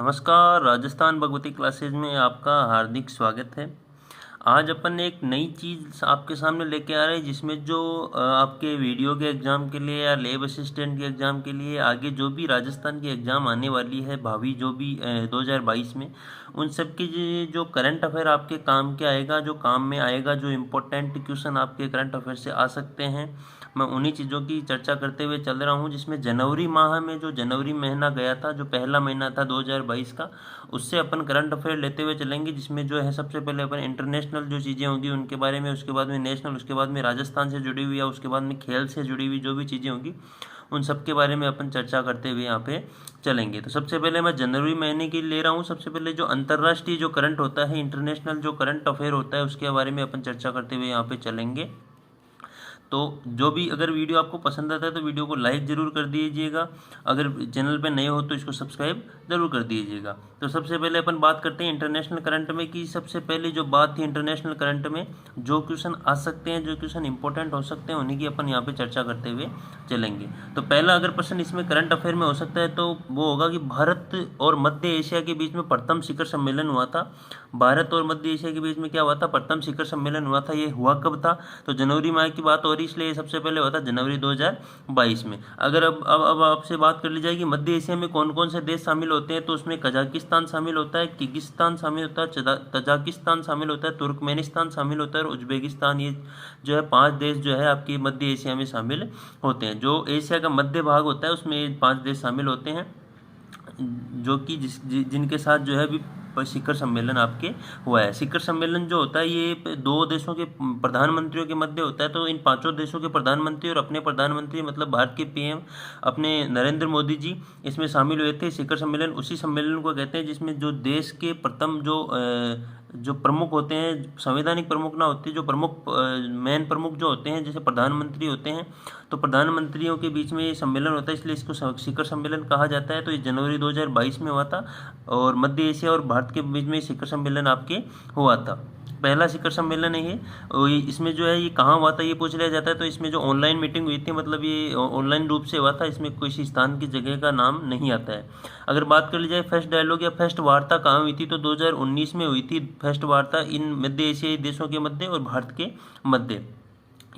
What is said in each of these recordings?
नमस्कार, राजस्थान भगवती क्लासेज में आपका हार्दिक स्वागत है। आज अपन एक नई चीज़ आपके सामने लेके आ रहे हैं जिसमें जो आपके वीडियो के एग्ज़ाम के लिए या लैब असिस्टेंट के एग्ज़ाम के लिए आगे जो भी राजस्थान की एग्ज़ाम आने वाली है भावी जो भी 2022 में उन सब की जो करंट अफेयर आपके काम के आएगा, जो काम में आएगा, जो इम्पोर्टेंट क्वेश्चन आपके करंट अफेयर से आ सकते हैं, मैं उन्हीं चीज़ों की चर्चा करते हुए चल रहा हूँ। जिसमें जनवरी माह में जो जनवरी महीना गया था, जो पहला महीना था 2022 का, उससे अपन करंट अफेयर लेते हुए चलेंगे। जिसमें जो है सबसे पहले अपन इंटरनेशनल जो चीज़ें होंगी उनके बारे में, उसके बाद में नेशनल, उसके बाद में राजस्थान से जुड़ी हुई या उसके बाद में खेल से जुड़ी हुई जो भी चीज़ें होंगी उन सब के बारे में अपन चर्चा करते हुए यहाँ पे चलेंगे। तो सबसे पहले मैं जनवरी महीने की ले रहा हूँ। सबसे पहले जो अंतर्राष्ट्रीय जो करंट होता है, इंटरनेशनल जो करंट अफेयर होता है, उसके बारे में अपन चर्चा करते हुए यहाँ पे चलेंगे। तो जो भी अगर वीडियो आपको पसंद आता है तो वीडियो को लाइक ज़रूर कर दीजिएगा। अगर चैनल पे नए हो तो इसको सब्सक्राइब ज़रूर कर दीजिएगा। तो सबसे पहले अपन बात करते हैं इंटरनेशनल करंट में कि सबसे पहले जो बात थी इंटरनेशनल करंट में, जो क्वेश्चन आ सकते हैं, जो क्वेश्चन इंपॉर्टेंट हो सकते हैं, उन्हीं की अपन यहाँ पे चर्चा करते हुए चलेंगे। तो पहला अगर प्रश्न इसमें करंट अफेयर में हो सकता है तो वो होगा कि भारत और मध्य एशिया के बीच में प्रथम शिखर सम्मेलन हुआ था। भारत और मध्य एशिया के बीच में क्या हुआ था? प्रथम शिखर सम्मेलन हुआ था। ये हुआ कब था? तो जनवरी माह की बात हो रही, इसलिए सबसे पहले हुआ था जनवरी 2022 में। अगर अब आपसे बात कर ली जाएगी मध्य एशिया में कौन कौन से देश शामिल होते हैं, तो उसमें कजाकिस्तान शामिल होता है, किर्गिस्तान शामिल होता है, तजाकिस्तान शामिल होता है, तुर्कमेनिस्तान शामिल होता है और उज्बेकिस्तान। ये जो है 5 देश जो है आपकी मध्य एशिया में शामिल होते हैं। जो एशिया का मध्य भाग होता है उसमें 5 देश शामिल होते हैं, जो कि जिनके साथ जो है अभी शिखर सम्मेलन आपके हुआ है। शिखर सम्मेलन जो होता है ये 2 देशों के प्रधानमंत्रियों के मध्य होता है। तो इन 5 देशों के प्रधानमंत्री और अपने प्रधानमंत्री मतलब भारत के पीएम अपने नरेंद्र मोदी जी इसमें शामिल हुए थे। शिखर सम्मेलन उसी सम्मेलन को कहते हैं जिसमें जो देश के प्रथम जो प्रमुख होते हैं, संवैधानिक प्रमुख ना होते, जो प्रमुख मेन प्रमुख जो होते हैं, जैसे प्रधानमंत्री होते हैं, तो प्रधानमंत्रियों के बीच में ये सम्मेलन होता है, इसलिए इसको शिखर सम्मेलन कहा जाता है। तो ये जनवरी 2022 में हुआ था और मध्य एशिया और भारत के बीच में शिखर सम्मेलन आपके हुआ था। पहला शिखर सम्मेलन है ये। और इसमें जो है ये कहाँ हुआ था ये पूछ लिया जाता है, तो इसमें जो ऑनलाइन मीटिंग हुई थी, मतलब ये ऑनलाइन रूप से हुआ था, इसमें किसी स्थान की जगह का नाम नहीं आता है। अगर बात कर ली जाए फर्स्ट डायलॉग या फर्स्ट वार्ता कहाँ हुई थी, तो 2019 में हुई थी फर्स्ट वार्ता इन मध्य एशियाई देशों के मध्य और भारत के मध्य।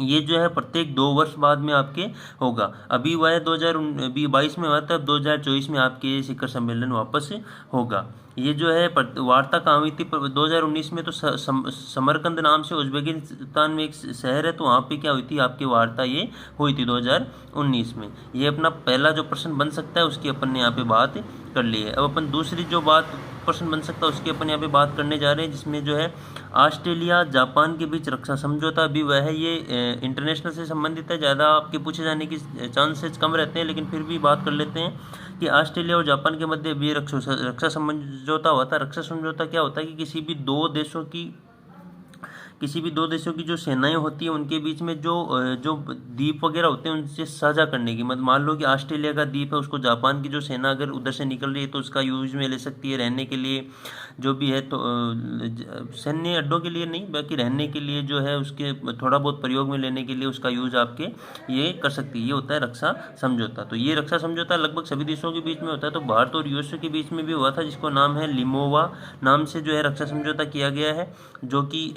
ये जो है प्रत्येक 2 वर्ष बाद में आपके होगा। अभी हुआ है 2022 में हुआ था, अब 2024 में आपके शिखर सम्मेलन वापस होगा। ये जो है वार्ता कहाँ हुई थी 2019 में, तो समरकंद नाम से उज्बेकिस्तान में एक शहर है, तो वहाँ पे क्या हुई थी आपकी वार्ता ये हुई थी 2019 में। ये अपना पहला जो प्रश्न बन सकता है उसकी अपन ने यहाँ पे बात कर ली है। अब अपन दूसरी जो बात प्रश्न बन सकता है उसकी अपन यहाँ पे बात करने जा रहे हैं, जिसमें जो है ऑस्ट्रेलिया जापान के बीच रक्षा समझौता अभी वह है। ये इंटरनेशनल से संबंधित है, ज़्यादा आपके पूछे जाने की चांसेस कम रहते हैं, लेकिन फिर भी बात कर लेते हैं कि ऑस्ट्रेलिया और जापान के मध्य भी रक्षा समझौता हुआ था। रक्षा समझौता क्या होता है कि किसी भी दो देशों की जो सेनाएं होती हैं उनके बीच में जो द्वीप वगैरह होते हैं उनसे साझा करने की, मतलब मान लो कि ऑस्ट्रेलिया का द्वीप है, उसको जापान की जो सेना अगर उधर से निकल रही है तो उसका यूज में ले सकती है, रहने के लिए जो भी है, तो सैन्य अड्डों के लिए नहीं, बाकी रहने के लिए जो है उसके थोड़ा बहुत प्रयोग में लेने के लिए उसका यूज आपके ये कर सकती है। ये होता है रक्षा समझौता। तो ये रक्षा समझौता लगभग सभी देशों के बीच में होता है। तो भारत और यूएसए के बीच में भी हुआ था, जिसको नाम है लिमोवा नाम से जो है रक्षा समझौता किया गया है, जो कि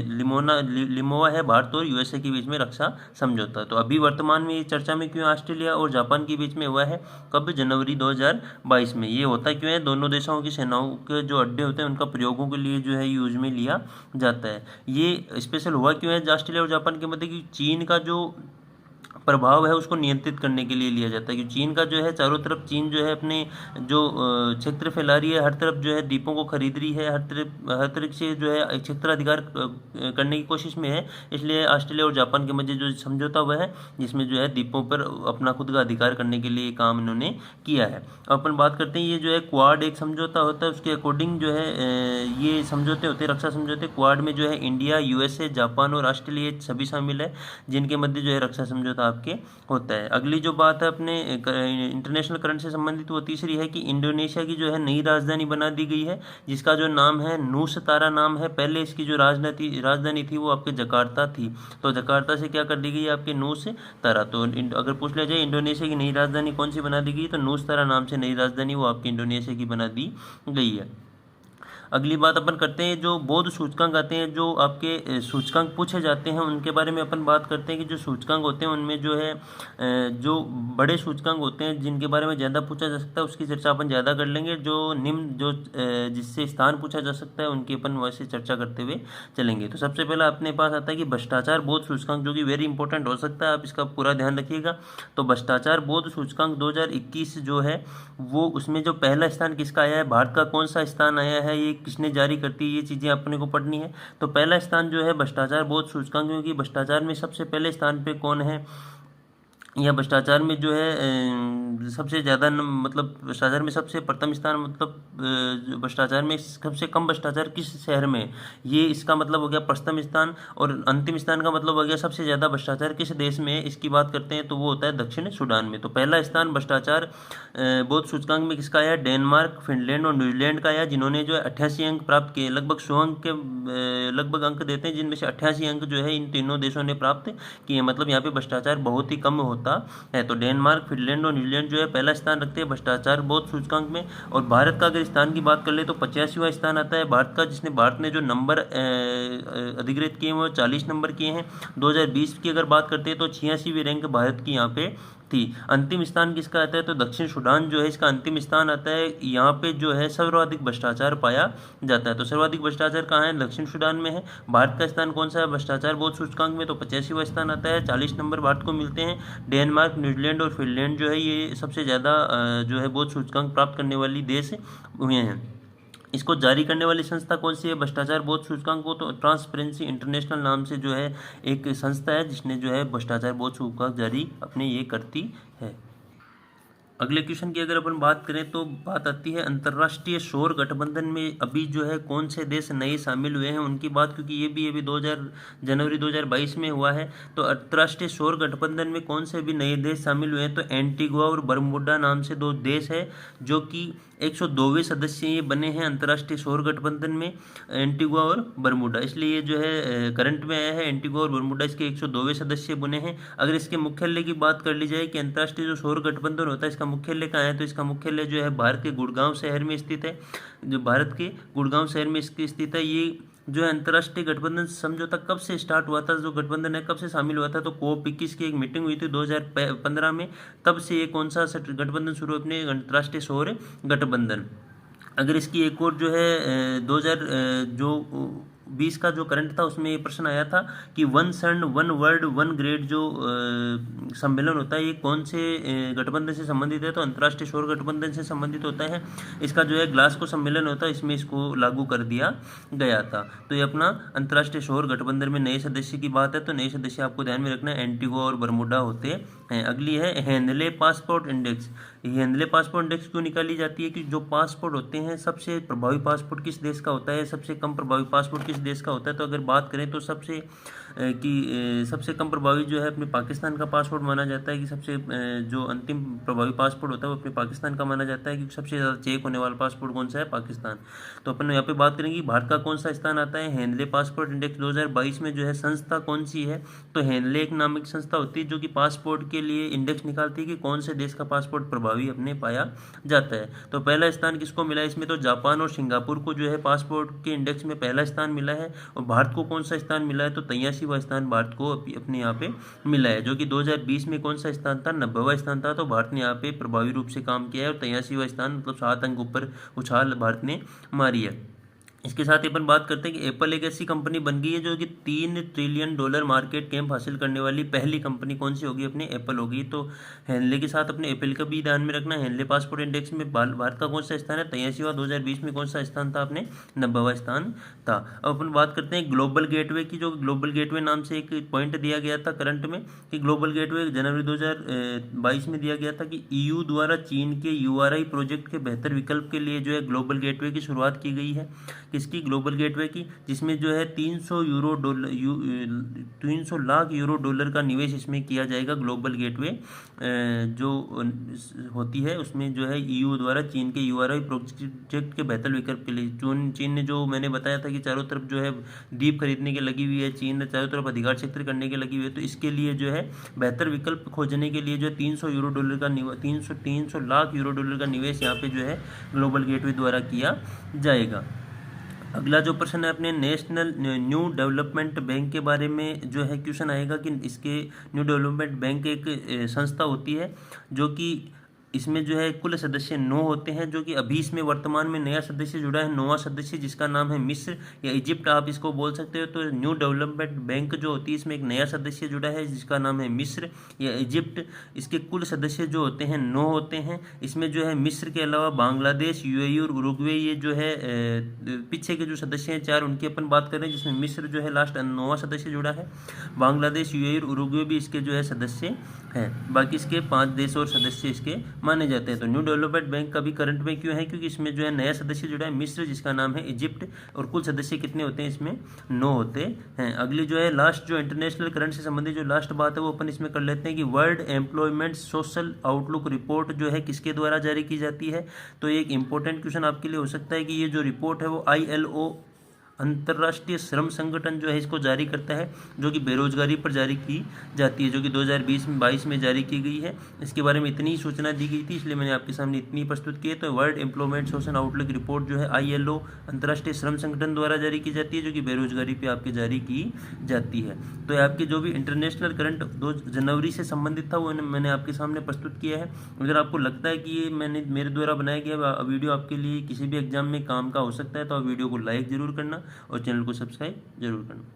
लिमोवा है भारत और यूएसए के बीच में रक्षा समझौता। तो अभी वर्तमान में ये चर्चा में क्यों ऑस्ट्रेलिया और जापान के बीच में हुआ है, कब? जनवरी 2022 में। ये होता क्यों है? दोनों देशों की सेनाओं के जो अड्डे होते हैं उनका प्रयोगों के लिए जो है यूज में लिया जाता है। ये स्पेशल हुआ क्यों है ऑस्ट्रेलिया और जापान के मध्य? कि चीन का जो प्रभाव है उसको नियंत्रित करने के लिए लिया जाता है, कि चीन का जो है चारों तरफ, चीन जो है अपने जो क्षेत्र फैला रही है, हर तरफ जो है द्वीपों को खरीद रही है, हर तरह से जो है क्षेत्राधिकार करने की कोशिश में है। इसलिए ऑस्ट्रेलिया और जापान के मध्य जो समझौता हुआ है जिसमें जो है द्वीपों पर अपना खुद का अधिकार करने के लिए काम इन्होंने किया है। अपन बात करते हैं ये जो है क्वाड एक समझौता होता है, उसके अकॉर्डिंग जो है ये समझौते होते हैं, रक्षा समझौते। क्वाड में जो है इंडिया, यूएसए, जापान और ऑस्ट्रेलिया सभी शामिल है, जिनके मध्य जो है रक्षा समझौता आपके होता है। अगली जो बात है अपने इंटरनेशनल करंट से संबंधित, वो तीसरी है कि इंडोनेशिया की जो है नई राजधानी बना दी गई है, जिसका जो नाम है नूसतारा नाम है। पहले इसकी जो राजधानी थी वो आपके जकार्ता थी, तो जकार्ता से क्या कर दी गई आपके नूसतारा। तो अगर पूछ लिया जाए इंडोनेशिया की नई राजधानी कौन सी बना दी गई, तो नूसतारा नाम से नई राजधानी वो आपकी इंडोनेशिया की बना दी गई है। अगली बात अपन करते हैं, जो बौद्ध सूचकांक आते हैं, जो आपके सूचकांक पूछे जाते हैं उनके बारे में अपन बात करते हैं कि जो सूचकांक होते हैं उनमें जो है जो बड़े सूचकांक होते हैं जिनके बारे में ज़्यादा पूछा जा सकता है उसकी चर्चा अपन ज़्यादा कर लेंगे। जो निम्न जो जिससे स्थान पूछा जा सकता है उनकी अपन वैसे चर्चा करते हुए चलेंगे। तो सबसे पहला अपने पास आता है कि भ्रष्टाचार बौद्ध सूचकांक, जो कि वेरी इंपॉर्टेंट हो सकता है, आप इसका पूरा ध्यान रखिएगा। तो भ्रष्टाचार बौद्ध सूचकांक 2021 जो है वो, उसमें जो पहला स्थान किसका आया है, भारत का कौन सा स्थान आया है, ये किसने जारी करती है, ये चीज़ें अपने को पढ़नी है। तो पहला स्थान जो है भ्रष्टाचार बौद्ध सूचकांक, क्योंकि भ्रष्टाचार में सबसे पहले स्थान पे कौन है, या भ्रष्टाचार में जो है सबसे ज़्यादा मतलब भ्रष्टाचार में सबसे प्रथम स्थान, मतलब भ्रष्टाचार में सबसे कम भ्रष्टाचार किस शहर में है, ये इसका मतलब हो गया प्रथम स्थान। और अंतिम स्थान का मतलब हो गया सबसे ज़्यादा भ्रष्टाचार किस देश में है, इसकी बात करते हैं तो वो होता है दक्षिण सूडान में। तो पहला स्थान भ्रष्टाचार बौद्ध सूचकांक में किसका आया, डेनमार्क, फिनलैंड और न्यूजीलैंड का आया, जिन्होंने जो है 88 अंक प्राप्त किए। लगभग 100 अंक के लगभग अंक देते हैं, जिनमें से 88 अंक जो है इन तीनों देशों ने प्राप्त किए। मतलब यहाँ पे भ्रष्टाचार बहुत ही कम होता है। तो डेनमार्क, फिनलैंड और न्यूजीलैंड जो है पहला स्थान रखते हैं भ्रष्टाचार बौद्ध सूचकांक में। और भारत का अगर स्थान की बात कर ले तो 85वां स्थान आता है भारत का, जिसने भारत ने जो नंबर अधिकृत किए वो 40 नंबर किए हैं। 2020 की अगर बात करते हैं तो 86वीं रैंक भारत की यहाँ पे थी। अंतिम स्थान किसका आता है, तो दक्षिण सूडान जो है इसका अंतिम स्थान आता है। यहाँ पे जो है सर्वाधिक भ्रष्टाचार पाया जाता है। तो सर्वाधिक भ्रष्टाचार कहाँ है, दक्षिण सूडान में है। भारत का स्थान कौन सा है भ्रष्टाचार बौद्ध सूचकांक में, तो 85वां स्थान आता है, 40 नंबर भारत को मिलते हैं। डेनमार्क, न्यूजीलैंड और फिनलैंड जो है ये सबसे ज़्यादा जो है बौद्ध सूचकांक प्राप्त करने वाली देश हुए हैं। इसको जारी करने वाली संस्था कौन सी है भ्रष्टाचार बौद्ध सूचकांक को, तो ट्रांसपेरेंसी इंटरनेशनल नाम से जो है एक संस्था है जिसने जो है भ्रष्टाचार बौद्ध सूचकांक जारी अपने ये करती है। अगले क्वेश्चन की अगर अपन बात करें तो बात आती है अंतर्राष्ट्रीय सौर गठबंधन में अभी जो है कौन से देश नए शामिल हुए हैं उनकी बात, क्योंकि ये भी अभी जनवरी 2022 में हुआ है। तो अंतर्राष्ट्रीय सौर गठबंधन में कौन से भी नए देश शामिल हुए हैं, तो एंटीगुआ और बरमूडा नाम से दो देश है जो कि 102वें सदस्य ये बने हैं अंतर्राष्ट्रीय सौर गठबंधन में, एंटीगुआ और बरमूडा। इसलिए ये जो है करंट में आया है, एंटीगुआ और बरमूडा इसके 102वें सदस्य बने हैं। अगर इसके मुख्यालय की बात कर ली जाए कि अंतर्राष्ट्रीय जो सौर गठबंधन होता है इसका मुख्यालय कहाँ है, तो इसका मुख्यालय जो है भारत के गुड़गांव शहर में स्थित है। जो भारत के गुड़गांव शहर में इसकी स्थित है। ये जो है अंतर्राष्ट्रीय गठबंधन समझौता कब से स्टार्ट हुआ था, जो गठबंधन है कब से शामिल हुआ था, तो COP21 की एक मीटिंग हुई थी 2015 में, तब से ये कौन सा गठबंधन शुरू अपने अंतर्राष्ट्रीय सौर गठबंधन। अगर इसकी एक और जो है 2020 का जो करंट था उसमें ये प्रश्न आया था कि one sun one world one grade जो सम्मेलन होता है ये कौन से गठबंधन से संबंधित है, तो अंतर्राष्ट्रीय सौर गठबंधन से संबंधित होता है। इसका जो है ग्लासगो सम्मेलन होता है, इसमें इसको लागू कर दिया गया था। तो ये अपना अंतर्राष्ट्रीय सौर गठबंधन में नए सदस्य की बात है। तो नए सदस्य आपको ध्यान में रखना है एंटीगुआ और बरमूडा होते हैं। अगली है Henley passport index. Henley passport index क्यों निकाली जाती है कि जो पासपोर्ट होते हैं सबसे प्रभावी पासपोर्ट किस देश का होता है, सबसे कम प्रभावी पासपोर्ट किस देश का होता है। तो अगर बात करें तो सबसे कम प्रभावी जो है अपने पाकिस्तान का पासपोर्ट माना जाता है कि सबसे जो अंतिम प्रभावी पासपोर्ट होता है वो अपने पाकिस्तान का माना जाता है, क्योंकि सबसे ज़्यादा चेक होने वाला पासपोर्ट कौन सा है, पाकिस्तान। तो अपन यहाँ पे बात करेंगे भारत का कौन सा स्थान आता है हेनले पासपोर्ट इंडेक्स 2022 में। जो है संस्था कौन सी है, तो हेनले एक नामिक संस्था होती है जो कि पासपोर्ट के लिए इंडेक्स निकालती है कि कौन से देश का पासपोर्ट प्रभावी अपने पाया जाता है। तो पहला स्थान किसको मिला है इसमें, तो जापान और सिंगापुर को जो है पासपोर्ट के इंडेक्स में पहला स्थान मिला है। और भारत को कौन सा स्थान मिला है, तो 83वां स्थान भारत को अपने यहाँ पे मिला है, जो कि 2020 में कौन सा स्थान था, 90वां स्थान था। तो भारत ने यहाँ पे प्रभावी रूप से काम किया है और 83वां स्थान मतलब 7 अंक ऊपर उछाल भारत ने मारी है। इसके साथ ही अपन बात करते हैं कि एप्पल एक ऐसी कंपनी बन गई है जो कि $3 ट्रिलियन मार्केट कैप हासिल करने वाली पहली कंपनी कौन सी होगी, अपने एप्पल होगी। तो हेनले के साथ अपने एप्पल का भी ध्यान में रखना। हेनले पासपोर्ट इंडेक्स में भारत का कौन सा स्थान है, 83वां। 2020 में कौन सा स्थान था, अपने 90वां स्थान था। अब अपन बात करते हैं ग्लोबल गेटवे की। जो ग्लोबल गेटवे नाम से एक पॉइंट दिया गया था करंट में कि ग्लोबल गेटवे जनवरी 2022 में दिया गया था कि EU द्वारा चीन के URI प्रोजेक्ट के बेहतर विकल्प के लिए जो है ग्लोबल गेटवे की शुरुआत की गई है। किसकी, ग्लोबल गेटवे की, जिसमें जो है 300 लाख यूरो डॉलर का निवेश इसमें किया जाएगा। ग्लोबल गेटवे जो होती है उसमें जो है EU द्वारा चीन के URI प्रोजेक्ट के बेहतर विकल्प के लिए चीन ने, जो मैंने बताया था कि चारों तरफ जो है द्वीप खरीदने के लगी हुई है, चीन ने चारों तरफ अधिकार क्षेत्र करने के लगी हुई है, तो इसके लिए जो है बेहतर विकल्प खोजने के लिए जो है 300 लाख यूरो डॉलर का निवेश यहाँ पे जो है ग्लोबल गेटवे द्वारा किया जाएगा। अगला जो प्रश्न है अपने नेशनल न्यू डेवलपमेंट बैंक के बारे में जो है क्वेश्चन आएगा कि इसके न्यू डेवलपमेंट बैंक एक संस्था होती है जो कि इसमें जो है कुल सदस्य 9 होते हैं, जो कि अभी इसमें वर्तमान में नया सदस्य जुड़ा है, 9वां सदस्य, जिसका नाम है मिस्र या इजिप्ट आप इसको बोल सकते हो। तो न्यू डेवलपमेंट बैंक जो होती है इसमें एक नया सदस्य जुड़ा है जिसका नाम है मिस्र या इजिप्ट। इसके कुल सदस्य जो होते हैं 9 होते हैं। इसमें जो है मिस्र के अलावा बांग्लादेश, UAE और उरुग्वे, ये जो है पीछे के जो सदस्य हैं 4 उनकी अपन बात करें, जिसमें मिस्र जो है लास्ट 9वां सदस्य जुड़ा है। बांग्लादेश, UAE और उरुग्वे भी इसके जो है सदस्य हैं। बाकी इसके 5 देश और सदस्य इसके माने जाते हैं। तो न्यू डेवलपमेंट बैंक कभी करंट में क्यों है, क्योंकि इसमें जो है नया सदस्य जुड़ा है मिस्र जिसका नाम है इजिप्ट, और कुल सदस्य कितने होते हैं इसमें 9 होते हैं। अगली जो है लास्ट जो इंटरनेशनल करंट से संबंधित जो लास्ट बात है वो अपन इसमें कर लेते हैं कि world employment social outlook report जो है किसके द्वारा जारी की जाती है। तो एक इंपॉर्टेंट क्वेश्चन आपके लिए हो सकता है कि ये जो रिपोर्ट है वो ILO अंतर्राष्ट्रीय श्रम संगठन जो है इसको जारी करता है, जो कि बेरोजगारी पर जारी की जाती है, जो कि 2022 में जारी की गई है। इसके बारे में इतनी ही सूचना दी गई थी, इसलिए मैंने आपके सामने इतनी प्रस्तुत की है। तो world employment social outlook report जो है ILO अंतर्राष्ट्रीय श्रम संगठन द्वारा जारी की जाती है, जो कि बेरोजगारी पर आपकी जारी की जाती है। तो आपके जो भी इंटरनेशनल करंट 2 जनवरी से संबंधित था वो मैंने आपके सामने प्रस्तुत किया है। अगर आपको लगता है कि ये मेरे द्वारा बनाया गया वीडियो आपके लिए किसी भी एग्जाम में काम का हो सकता है तो आप वीडियो को लाइक जरूर करना और चैनल को सब्सक्राइब जरूर करना।